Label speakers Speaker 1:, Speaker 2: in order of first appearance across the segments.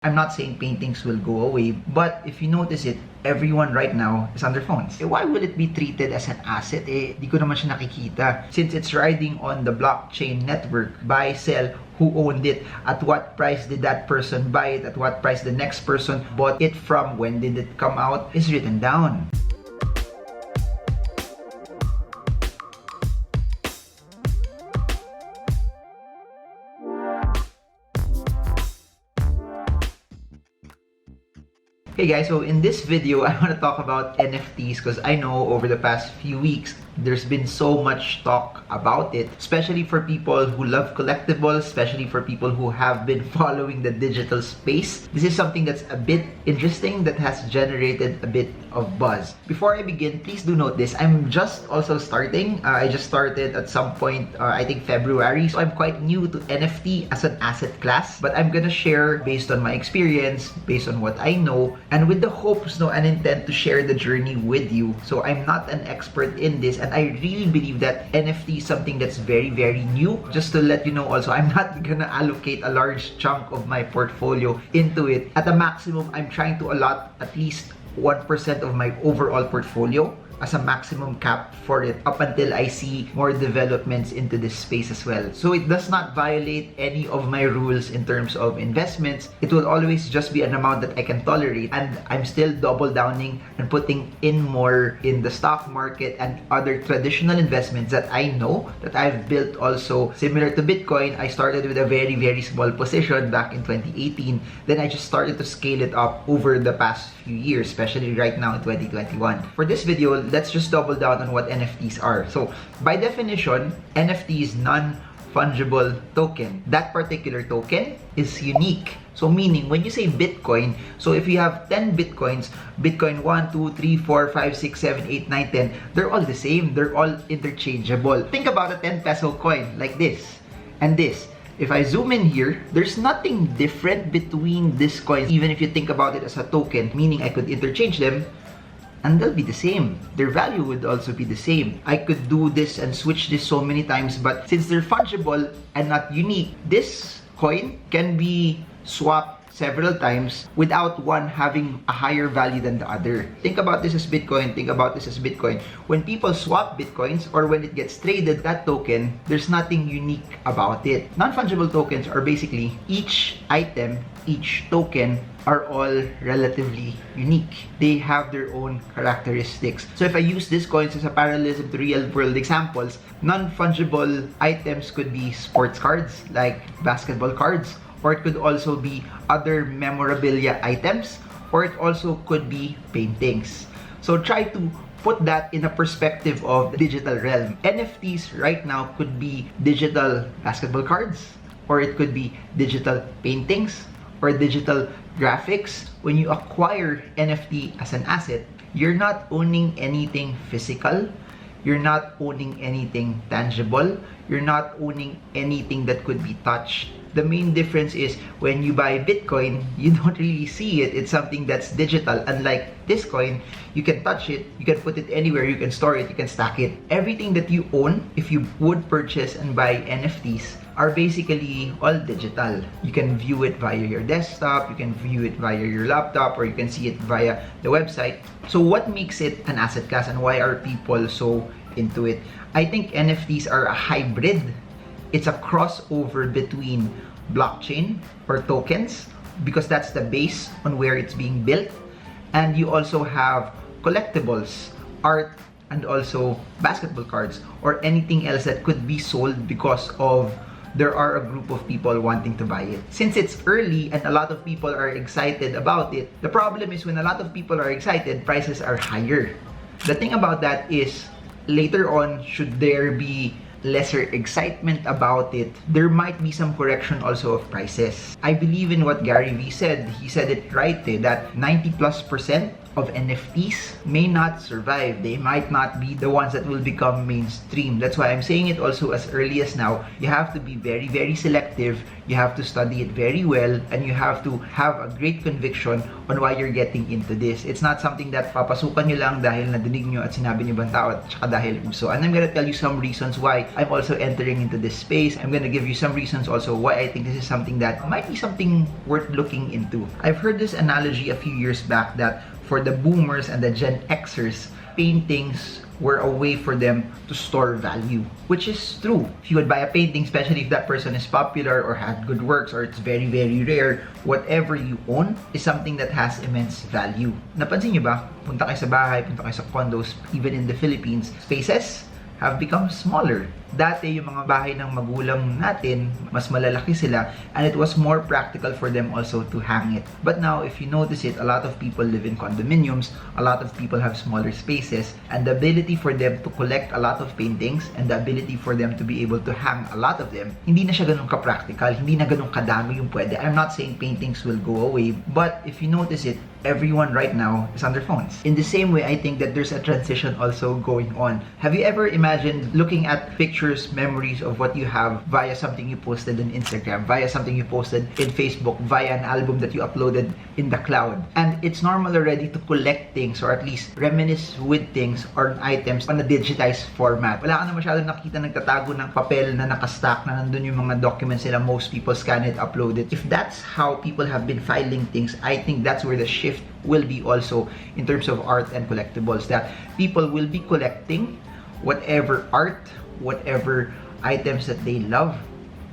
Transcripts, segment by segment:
Speaker 1: I'm not saying paintings will go away, but if you notice it, everyone right now is on their phones. Why will it be treated as an asset? Di ko naman siya nakikita. Since it's riding on the blockchain network, buy, sell, who owned it, at what price did that person buy it, at what price the next person bought it from, when did it come out, is written down. Hey guys, so in this video, I want to talk about NFTs because I know over the past few weeks, there's been so much talk about it, especially for people who love collectibles, especially for people who have been following the digital space. This is something that's a bit interesting that has generated a bit of buzz. Before I begin, please do note this. I'm just also starting. I just started at some point, I think February. So I'm quite new to NFT as an asset class, but I'm gonna share based on my experience, based on what I know, and with the hopes and intent to share the journey with you. So I'm not an expert in this, and I really believe that NFT is something that's very, very new. Just to let you know also, I'm not gonna allocate a large chunk of my portfolio into it. At the maximum, I'm trying to allot at least 1% of my overall portfolio as a maximum cap for it up until I see more developments into this space as well. So it does not violate any of my rules in terms of investments. It will always just be an amount that I can tolerate, and I'm still double downing and putting in more in the stock market and other traditional investments that I know that I've built also. Similar to Bitcoin, I started with a very, very small position back in 2018. Then I just started to scale it up over the past few years, especially right now in 2021. For this video, let's just double down on what NFTs are. So by definition, NFT is non-fungible token. That particular token is unique. So meaning when you say Bitcoin, so if you have 10 Bitcoins, Bitcoin 1, 2, 3, 4, 5, 6, 7, 8, 9, 10, they're all the same. They're all interchangeable. Think about a 10 peso coin like this and this. If I zoom in here, there's nothing different between these coins, even if you think about it as a token, meaning I could interchange them and they'll be the same. Their value would also be the same. I could do this and switch this so many times, but since they're fungible and not unique, this coin can be swapped several times without one having a higher value than the other. Think about this as Bitcoin, think about this as Bitcoin. When people swap Bitcoins or when it gets traded, that token, there's nothing unique about it. Non-fungible tokens are basically each item, each token are all relatively unique. They have their own characteristics. So if I use these coins as a parallelism to real world examples, non-fungible items could be sports cards like basketball cards, or it could also be other memorabilia items, or it also could be paintings. So try to put that in a perspective of the digital realm. NFTs right now could be digital basketball cards, or it could be digital paintings, or digital graphics. When you acquire NFT as an asset, you're not owning anything physical, you're not owning anything tangible, you're not owning anything that could be touched. The main difference is when you buy Bitcoin, you don't really see it. It's something that's digital. Unlike this coin, you can touch it, you can put it anywhere, you can store it, you can stack it. Everything that you own, if you would purchase and buy NFTs, are basically all digital. You can view it via your desktop, you can view it via your laptop, or you can see it via the website. So what makes it an asset class and why are people so into it? I think NFTs are a hybrid. It's a crossover between blockchain or tokens, because that's the base on where it's being built. And you also have collectibles, art, and also basketball cards, or anything else that could be sold because of there are a group of people wanting to buy it. Since it's early and a lot of people are excited about it, the problem is when a lot of people are excited, prices are higher. The thing about that is, later on, should there be lesser excitement about it, there might be some correction also of prices. I believe in what Gary Vee said. He said it right, that 90+% of NFTs may not survive. They might not be the ones that will become mainstream. That's why I'm saying it also as early as now. You have to be very, very selective. You have to study it very well, and you have to have a great conviction on why you're getting into this. It's not something that papasukan nyo lang dahil nadinig nyo at sinabi nyo ibang tao at saka dahil uso. And I'm gonna tell you some reasons why I'm also entering into this space. I'm gonna give you some reasons also why I think this is something that might be something worth looking into. I've heard this analogy a few years back that for the boomers and the Gen Xers, paintings were a way for them to store value, which is true. If you would buy a painting, especially if that person is popular or had good works or it's very, very rare, whatever you own is something that has immense value. Napansin nyo ba? Punta kayo sa bahay, punta kayo sa condos, even in the Philippines, spaces have become smaller. Dati, yung mga bahay ng magulang natin, mas malalaki sila, and it was more practical for them also to hang it. But now, if you notice it, a lot of people live in condominiums, a lot of people have smaller spaces, and the ability for them to collect a lot of paintings, and the ability for them to be able to hang a lot of them, hindi na siya ganun ka-practical, hindi na ganun kadami yung pwede. I'm not saying paintings will go away, but if you notice it, everyone right now is on their phones. In the same way, I think that there's a transition also going on. Have you ever imagined looking at pictures, memories of what you have via something you posted on Instagram, via something you posted in Facebook, via an album that you uploaded in the cloud? And it's normal already to collect things or at least reminisce with things or items on a digitized format. Wala ka na masyadong nakita nagtatago ng papel na nakastack na nandun yung mga documents nila. Most people scan it, upload it. If that's how people have been filing things, I think that's where the shift will be also in terms of art and collectibles, that people will be collecting whatever art, whatever items that they love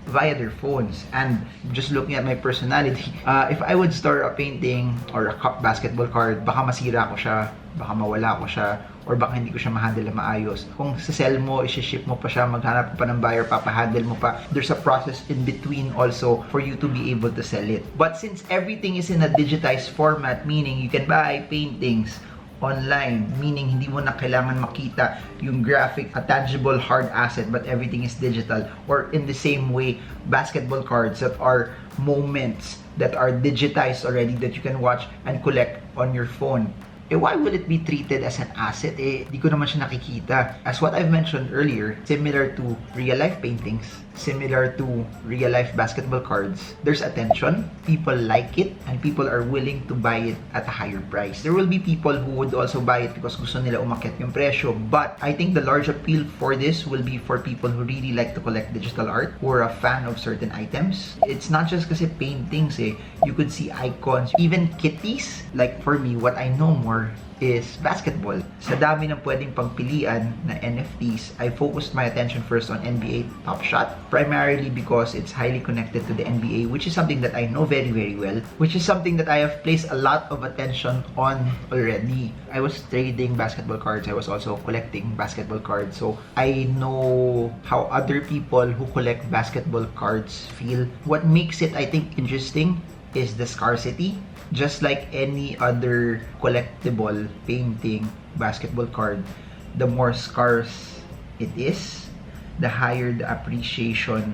Speaker 1: via their phones. And just looking at my personality, if I would store a painting or a basketball card, baka masira ko siya, baka mawala ko siya, or baka hindi ko siya ma-handle na maayos. Kung sa-sell mo, isi-ship mo pa siya, maghanap pa ng buyer, papahandle mo pa, there's a process in between also for you to be able to sell it. But since everything is in a digitized format, meaning you can buy paintings online, meaning hindi mo na kailangan makita yung graphic, a tangible hard asset, but everything is digital. Or in the same way, basketball cards that are moments that are digitized already that you can watch and collect on your phone. Why will it be treated as an asset? Di ko naman siya nakikita. As what I've mentioned earlier, similar to real-life paintings, similar to real-life basketball cards, there's attention, people like it, and people are willing to buy it at a higher price. There will be people who would also buy it because gusto nila umakyat yung presyo, but I think the large appeal for this will be for people who really like to collect digital art, who are a fan of certain items. It's not just kasi paintings you could see icons, even kitties. Like for me, what I know more is basketball. Sa dami ng pwedeng pagpilian na NFTs, I focused my attention first on NBA Topshot, primarily because it's highly connected to the NBA, which is something that I know very, very well, which is something that I have placed a lot of attention on already. I was trading basketball cards. I was also collecting basketball cards. So I know how other people who collect basketball cards feel. What makes it, I think, interesting is the scarcity. Just like any other collectible, painting, basketball card, the more scarce it is, the higher the appreciation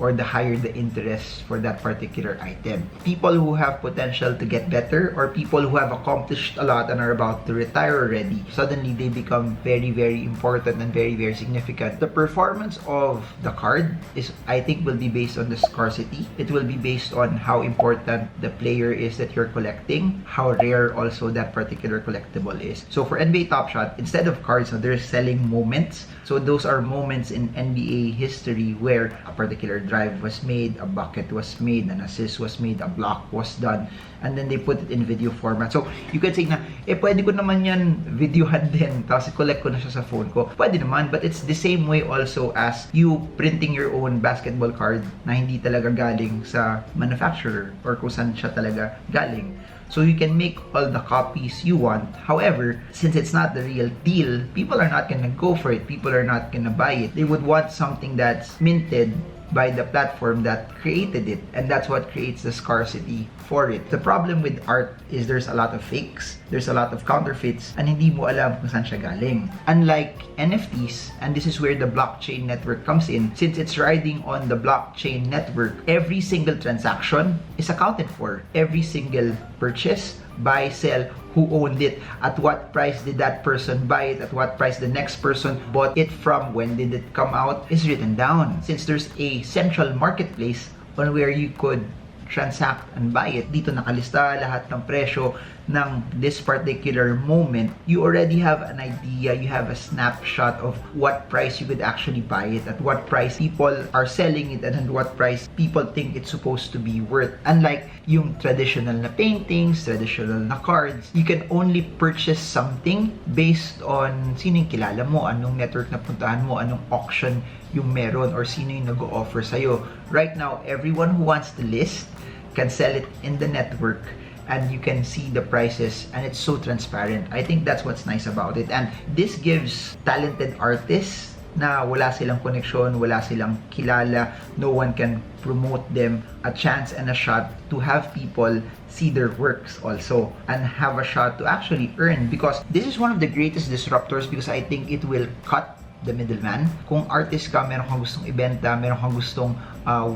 Speaker 1: or the higher the interest for that particular item. People who have potential to get better, or people who have accomplished a lot and are about to retire already, suddenly they become very, very important and very, very significant. The performance of the card is, I think, will be based on the scarcity. It will be based on how important the player is that you're collecting, how rare also that particular collectible is. So for NBA Topshot, instead of cards, they're selling moments. So those are moments in NBA history where a particular drive was made, a bucket was made, an assist was made, a block was done, and then they put it in video format. So you could say na, pwede ko naman yan videohan din, tapos collect ko na siya sa phone ko. Pwede naman, but it's the same way also as you printing your own basketball card na hindi talaga galing sa manufacturer or kung saan siya talaga galing. So you can make all the copies you want. However, since it's not the real deal, people are not gonna go for it. People are not gonna buy it. They would want something that's minted by the platform that created it, and that's what creates the scarcity for it. The problem with art is there's a lot of fakes, there's a lot of counterfeits, and hindi mo alam kung saan siya galing. Unlike NFTs, and this is where the blockchain network comes in, since it's riding on the blockchain network, every single transaction is accounted for. Every single purchase, buy, sell, who owned it, at what price did that person buy it, at what price the next person bought it from, when did it come out, is written down. Since there's a central marketplace on where you could transact and buy it, dito nakalista lahat ng presyo ng this particular moment, you already have an idea, you have a snapshot of what price you could actually buy it, at what price people are selling it, and at what price people think it's supposed to be worth. Unlike yung traditional na paintings, traditional na cards, you can only purchase something based on sino yung kilala mo, anong network na puntahan mo, anong auction yung meron, or sino yung nag-o-offer sa'yo. Right now, everyone who wants to list can sell it in the network, and you can see the prices, and it's so transparent. I think that's what's nice about it, and this gives talented artists na wala silang connection, wala silang kilala, no one can promote them, a chance and a shot to have people see their works also, and have a shot to actually earn, because this is one of the greatest disruptors, because I think it will cut the middleman. Kung artist ka, meron kang gustong ibenta, meron kang gustong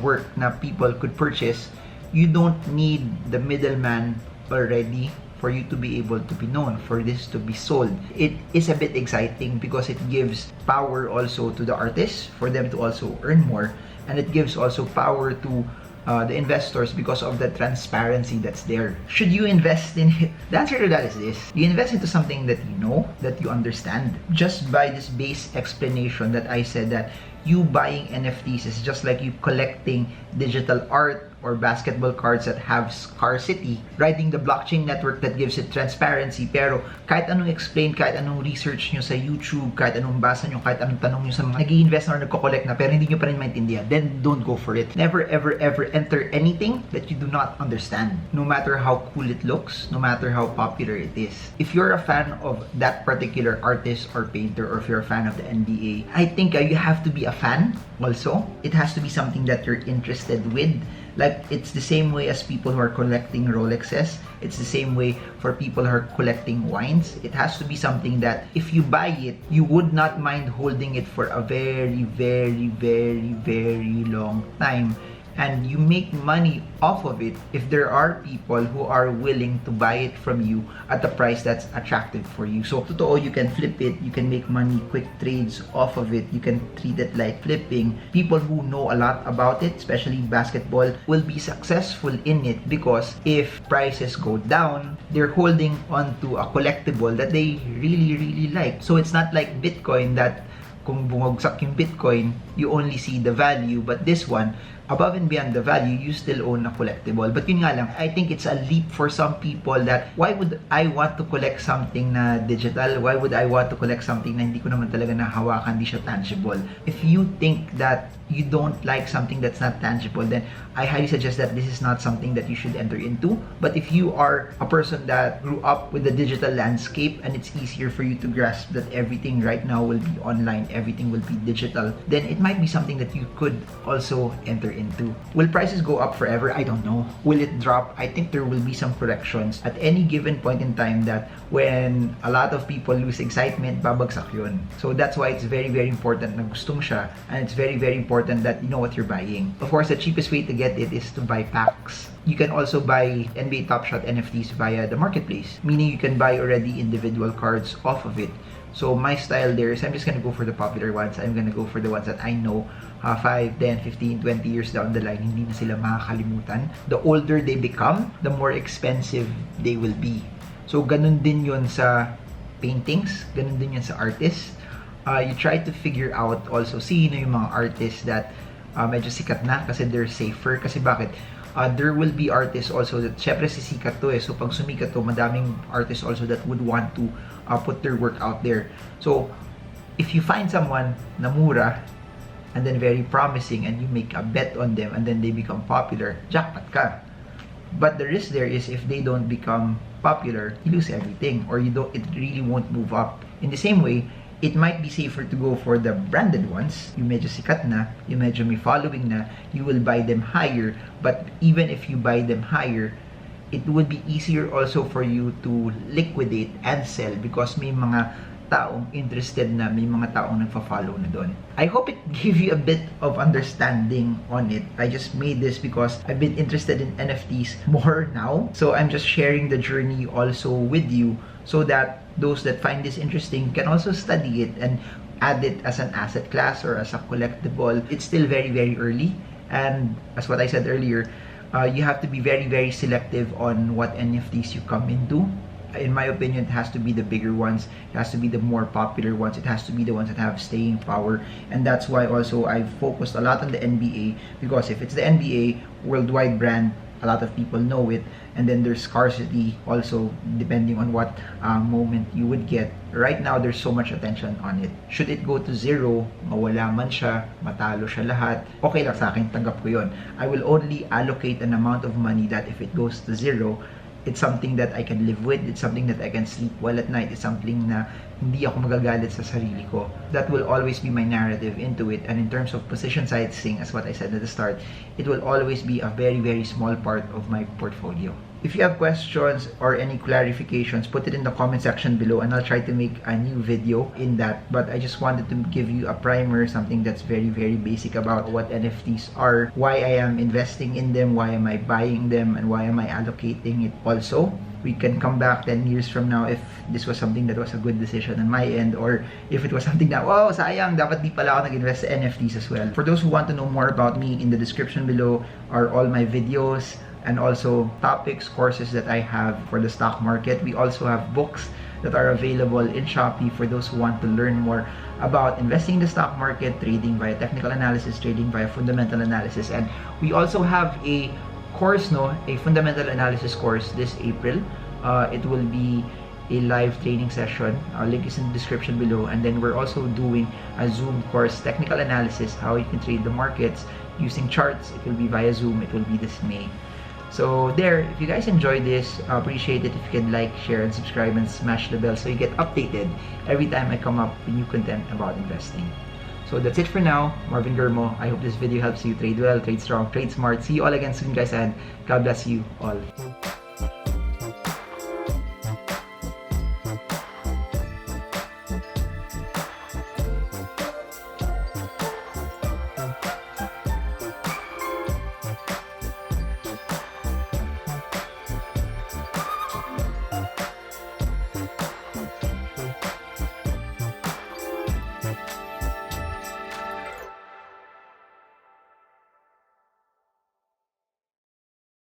Speaker 1: work na people could purchase, you don't need the middleman already for you to be able to be known, for this to be sold. It is a bit exciting because it gives power also to the artists for them to also earn more, and it gives also power to the investors because of the transparency that's there. Should you invest in it? The answer to that is this: you invest into something that you know, that you understand. Just by this base explanation that I said, that you buying NFTs is just like you collecting digital art or basketball cards that have scarcity, riding the blockchain network that gives it transparency. Pero kahit anong explain, kahit anong research nyo sa YouTube, kahit anong basa nyo, kahit anong tanong nyo sa mga nag-i-invest na or nagko-collect na, pero hindi nyo pa rin maintindihan, then don't go for it. Never ever ever enter anything that you do not understand, no matter how cool it looks, no matter how popular it is. If you're a fan of that particular artist or painter, or if you're a fan of the NBA, I think you have to be a fan also. It has to be something that you're interested with. Like, it's the same way as people who are collecting Rolexes. It's the same way for people who are collecting wines. It has to be something that if you buy it, you would not mind holding it for a very, very, very, very long time. And you make money off of it if there are people who are willing to buy it from you at a price that's attractive for you. So, totoo, you can flip it, you can make money, quick trades off of it, you can treat it like flipping. People who know a lot about it, especially basketball, will be successful in it because if prices go down, they're holding on to a collectible that they really, really like. So, it's not like Bitcoin that kung bumagsak yung Bitcoin, you only see the value, but this one, above and beyond the value, you still own a collectible. But yun nga lang, I think it's a leap for some people that, why would I want to collect something na digital? Why would I want to collect something na hindi ko naman talaga nahawakan, hindi siya tangible? If you think that you don't like something that's not tangible, then I highly suggest that this is not something that you should enter into. But if you are a person that grew up with the digital landscape and it's easier for you to grasp that everything right now will be online, everything will be digital, then it might be something that you could also enter into. Will prices go up forever? I don't know. Will it drop? I think there will be some corrections at any given point in time, that when a lot of people lose excitement, babagsak yun. So that's why it's very, very important na gusto mo siya, and it's very, very important that you know what you're buying. Of course, the cheapest way to get it is to buy packs. You can also buy NBA Topshot NFTs via the marketplace, meaning you can buy already individual cards off of it. So my style there is I'm just gonna go for the popular ones. I'm gonna go for the ones that I know 5, 10, 15, 20 years down the line, hindi na sila makakalimutan. The older they become, the more expensive they will be. So ganun din yun sa paintings, ganun din yun sa artists. You try to figure out also sino yung mga artists that medyo sikat na kasi they're safer. Kasi bakit? There will be artists also that syempre sisikat to eh. So pag sumikat to, madaming artists also that would want to put their work out there. So if you find someone na mura and then very promising and you make a bet on them and then they become popular, jackpot ka. But the risk there is if they don't become popular, you lose everything, or it really won't move up. In the same way, it might be safer to go for the branded ones. Yung medyo sikat na, yung medyo may following na, you will buy them higher. But even if you buy them higher, it would be easier also for you to liquidate and sell because may mga taong interested na, may mga taong nagfa-follow na doon. I hope it gave you a bit of understanding on it. I just made this because I've been interested in NFTs more now. So I'm just sharing the journey also with you so that those that find this interesting can also study it and add it as an asset class or as a collectible. It's still very, very early. And as what I said earlier, you have to be very, very selective on what NFTs you come into. In my opinion, it has to be the bigger ones. It has to be the more popular ones. It has to be the ones that have staying power. And that's why also I've focused a lot on the NBA, because if it's the NBA, worldwide brand, a lot of people know it, and then there's scarcity also depending on what moment you would get. Right now, there's so much attention on it. Should it go to zero, mawala man siya, matalo siya lahat, okay lang sa akin, tanggap ko yun. I will only allocate an amount of money that if it goes to zero, it's something that I can live with, it's something that I can sleep well at night, it's something na hindi ako magagalit sa sarili ko. That will always be my narrative into it. And in terms of position sizing, as what I said at the start, it will always be a very, very small part of my portfolio. If you have questions or any clarifications, put it in the comment section below and I'll try to make a new video in that. But I just wanted to give you a primer, something that's very, very basic about what NFTs are, why I am investing in them, why am I buying them, and why am I allocating it also. We can come back 10 years from now if this was something that was a good decision on my end, or if it was something that, wow, sayang, dapat di pala ako nag-invest sa NFTs as well. For those who want to know more about me, in the description below are all my videos, and also topics, courses that I have for the stock market. We also have books that are available in Shopee for those who want to learn more about investing in the stock market, trading via technical analysis, trading via fundamental analysis. And we also have a course, a fundamental analysis course this April. It will be a live training session. Our link is in the description below. And then we're also doing a Zoom course, technical analysis, how you can trade the markets using charts. It will be via Zoom. It will be this May. So there, if you guys enjoyed this, I appreciate it if you can like, share, and subscribe, and smash the bell so you get updated every time I come up with new content about investing. So that's it for now. Marvin Germo. I hope this video helps you trade well, trade strong, trade smart. See you all again soon, guys, and God bless you all.